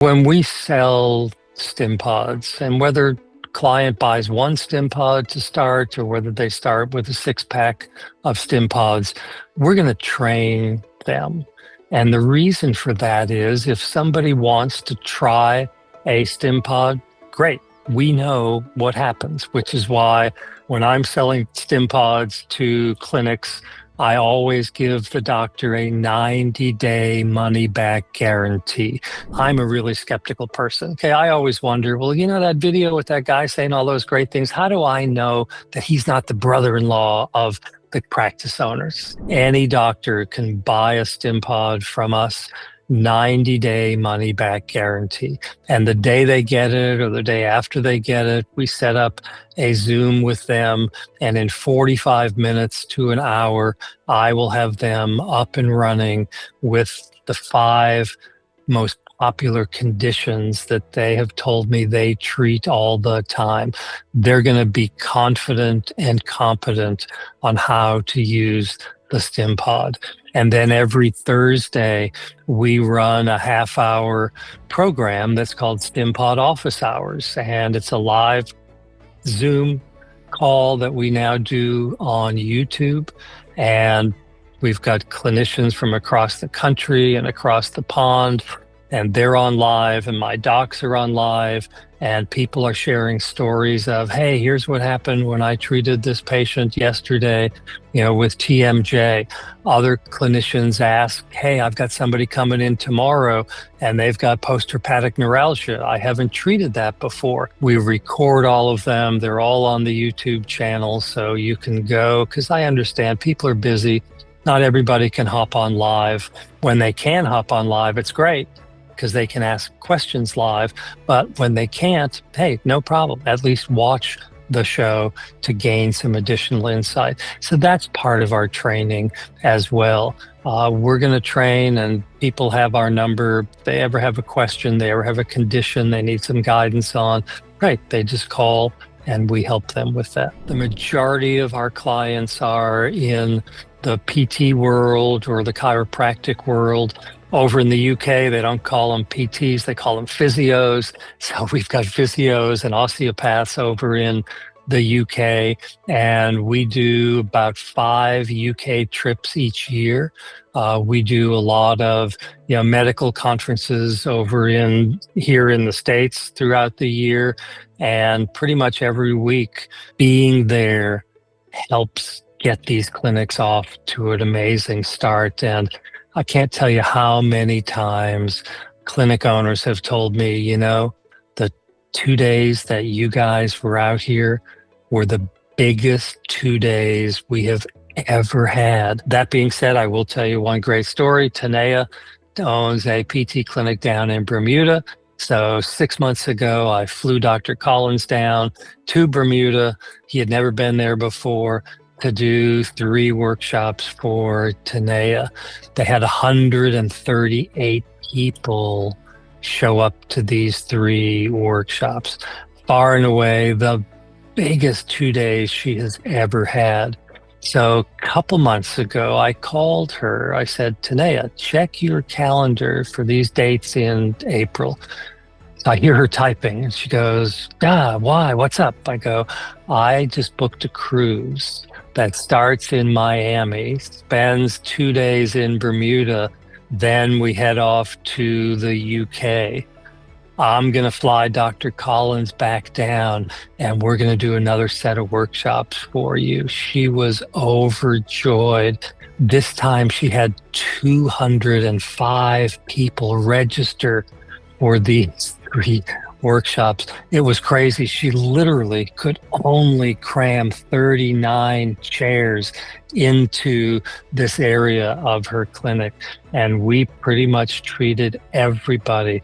When we sell Stimpods, and whether client buys one Stimpod to start or whether they start with a 6-pack of Stimpods, we're going to train them. And the reason for that is if somebody wants to try a Stimpod, great. We know what happens, which is why when I'm selling Stimpods to clinics, I always give the doctor a 90-day money-back guarantee. I'm a really skeptical person. Okay, I always wonder, well, you know that video with that guy saying all those great things, how do I know that he's not the brother-in-law of the practice owners? Any doctor can buy a Stimpod from us, 90-day money-back guarantee. And the day they get it or the day after they get it, we set up a Zoom with them, and in 45 minutes to an hour, I will have them up and running with the 5 most popular conditions that they have told me they treat all the time. They're going to be confident and competent on how to use the Stimpod. And then every Thursday, we run a half-hour program that's called Stimpod Office Hours. And it's a live Zoom call that we now do on YouTube. And we've got clinicians from across the country and across the pond, and they're on live, and my docs are on live, and people are sharing stories of, hey, here's what happened when I treated this patient yesterday, with TMJ. Other clinicians ask, hey, I've got somebody coming in tomorrow and they've got postherpetic neuralgia. I haven't treated that before. We record all of them. They're all on the YouTube channel, so you can go, because I understand people are busy. Not everybody can hop on live. When they can hop on live, it's great, because they can ask questions live. But when they can't, hey, no problem. At least watch the show to gain some additional insight. So that's part of our training as well. We're going to train, and people have our number. If they ever have a question, they ever have a condition they need some guidance on, right, they just call and we help them with that. The majority of our clients are in the PT world or the chiropractic world. Over in the UK, they don't call them PTs, they call them physios. So we've got physios and osteopaths over in the UK, and we do about 5 UK trips each year. We do a lot of medical conferences over here in the States throughout the year, and pretty much every week being there helps get these clinics off to an amazing start. And I can't tell you how many times clinic owners have told me, the 2 days that you guys were out here were the biggest 2 days we have ever had. That being said, I will tell you one great story. Tanea owns a PT clinic down in Bermuda. So 6 months ago, I flew Dr. Collins down to Bermuda. He had never been there before, to do 3 workshops for Tanea. They had 138 people show up to these 3 workshops. Far and away the biggest 2 days she has ever had. So a couple months ago, I called her. I said, Tanea, check your calendar for these dates in April. I hear her typing, and she goes, why? What's up? I go, I just booked a cruise that starts in Miami, spends 2 days in Bermuda, then we head off to the UK. I'm going to fly Dr. Collins back down, and we're going to do another set of workshops for you. She was overjoyed. This time she had 205 people register for these 3 workshops. It was crazy. She literally could only cram 39 chairs into this area of her clinic. And we pretty much treated everybody,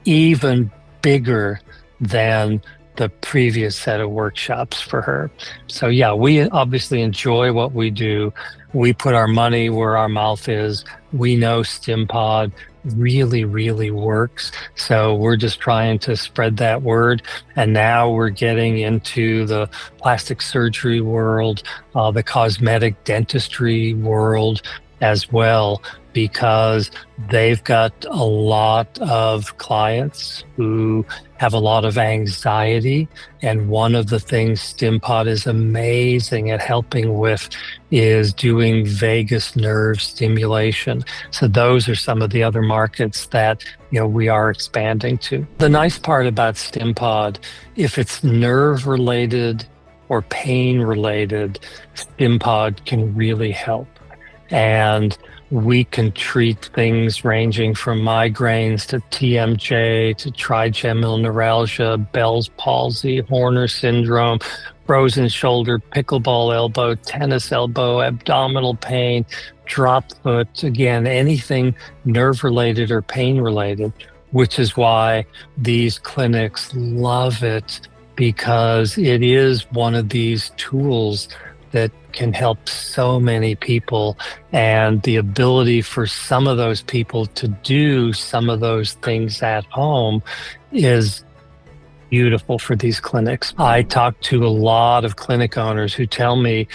even bigger than the previous set of workshops for her. So yeah, we obviously enjoy what we do. We put our money where our mouth is. We know Stimpod really, really works. So we're just trying to spread that word. And now we're getting into the plastic surgery world, the cosmetic dentistry world as well. because they've got a lot of clients who have a lot of anxiety. And one of the things Stimpod is amazing at helping with is doing vagus nerve stimulation. So those are some of the other markets that we are expanding to. The nice part about Stimpod, if it's nerve related or pain related, Stimpod can really help. And we can treat things ranging from migraines to TMJ to trigeminal neuralgia, Bell's palsy, Horner syndrome, frozen shoulder, pickleball elbow, tennis elbow, abdominal pain, drop foot, again, anything nerve related or pain related, which is why these clinics love it, because it is one of these tools that can help so many people, and the ability for some of those people to do some of those things at home is beautiful for these clinics. I talk to a lot of clinic owners who tell me,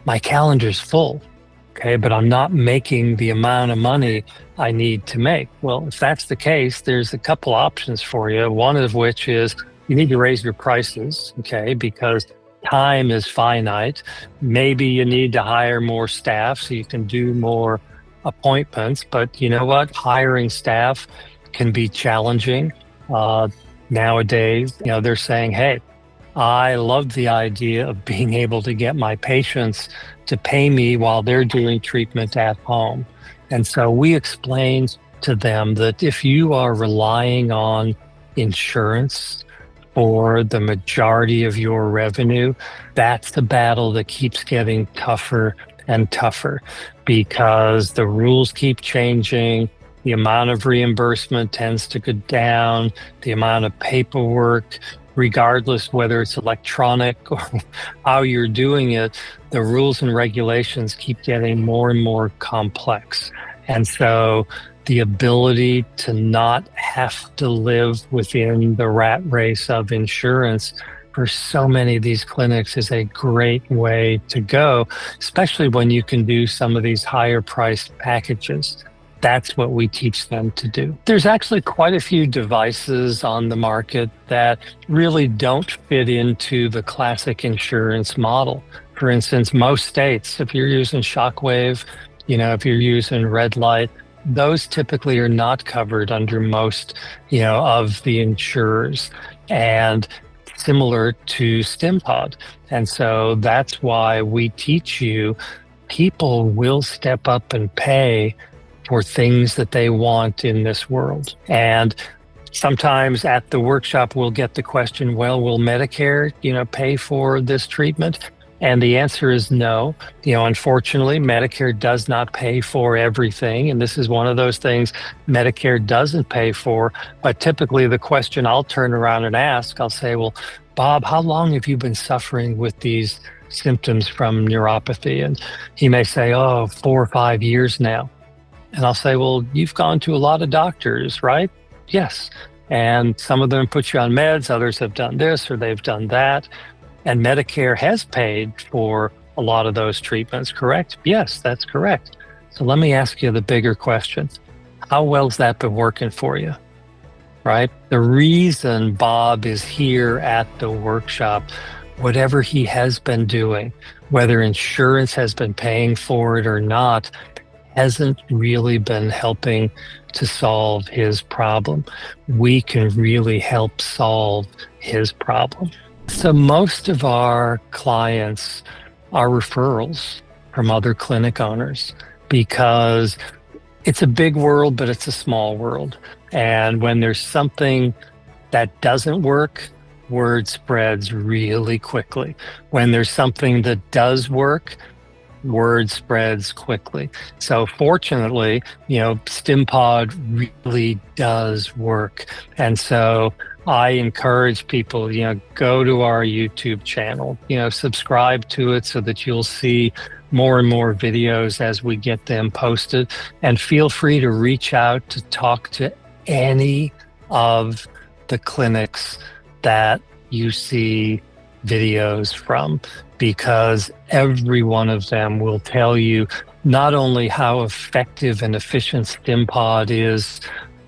my calendar's full, okay, but I'm not making the amount of money I need to make. Well, if that's the case, there's a couple options for you. One of which is you need to raise your prices, okay, because time is finite. Maybe you need to hire more staff so you can do more appointments, but you know what? Hiring staff can be challenging. Nowadays, they're saying, hey, I love the idea of being able to get my patients to pay me while they're doing treatment at home. And so we explained to them that if you are relying on insurance for the majority of your revenue, that's the battle that keeps getting tougher and tougher, because the rules keep changing. The amount of reimbursement tends to go down, the amount of paperwork, regardless whether it's electronic or how you're doing it, the rules and regulations keep getting more and more complex. And so the ability to not have to live within the rat race of insurance for so many of these clinics is a great way to go, especially when you can do some of these higher priced packages. That's what we teach them to do. There's actually quite a few devices on the market that really don't fit into the classic insurance model. For instance, most states, if you're using Shockwave, if you're using red light, those typically are not covered under most, of the insurers, and similar to Stimpod. And so that's why we teach you, people will step up and pay for things that they want in this world. And sometimes at the workshop, we'll get the question, well, will Medicare, pay for this treatment? And the answer is no. Unfortunately, Medicare does not pay for everything. And this is one of those things Medicare doesn't pay for. But typically the question I'll turn around and ask, I'll say, well, Bob, how long have you been suffering with these symptoms from neuropathy? And he may say, 4 or 5 years now. And I'll say, well, you've gone to a lot of doctors, right? Yes. And some of them put you on meds, others have done this or they've done that. And Medicare has paid for a lot of those treatments, correct? Yes, that's correct. So let me ask you the bigger question. How well's that been working for you, right? The reason Bob is here at the workshop, whatever he has been doing, whether insurance has been paying for it or not, hasn't really been helping to solve his problem. We can really help solve his problem. So most of our clients are referrals from other clinic owners, because it's a big world, but it's a small world. And when there's something that doesn't work, word spreads really quickly. When there's something that does work, word spreads quickly. So fortunately, Stimpod really does work. And so I encourage people, go to our YouTube channel, subscribe to it so that you'll see more and more videos as we get them posted. And feel free to reach out to talk to any of the clinics that you see videos from, because every one of them will tell you not only how effective and efficient Stimpod is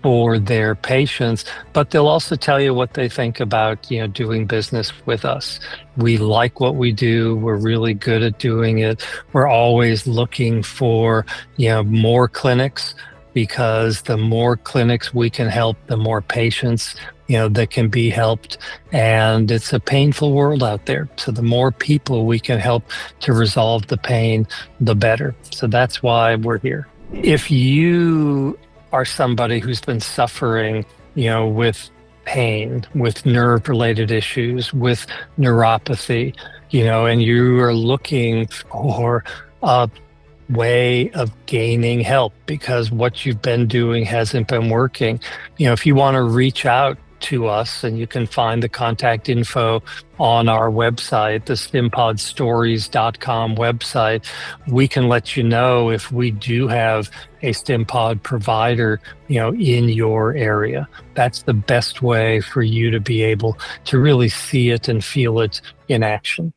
for their patients, but they'll also tell you what they think about, doing business with us. We like what we do. We're really good at doing it. We're always looking for, more clinics, because the more clinics we can help, the more patients, that can be helped. And it's a painful world out there. So the more people we can help to resolve the pain, the better. So that's why we're here. If you are somebody who's been suffering, with pain, with nerve-related issues, with neuropathy, and you are looking for a way of gaining help because what you've been doing hasn't been working. If you want to reach out to us, and you can find the contact info on our website, the stimpodstories.com website, we can let you know if we do have a Stimpod provider, in your area. That's the best way for you to be able to really see it and feel it in action.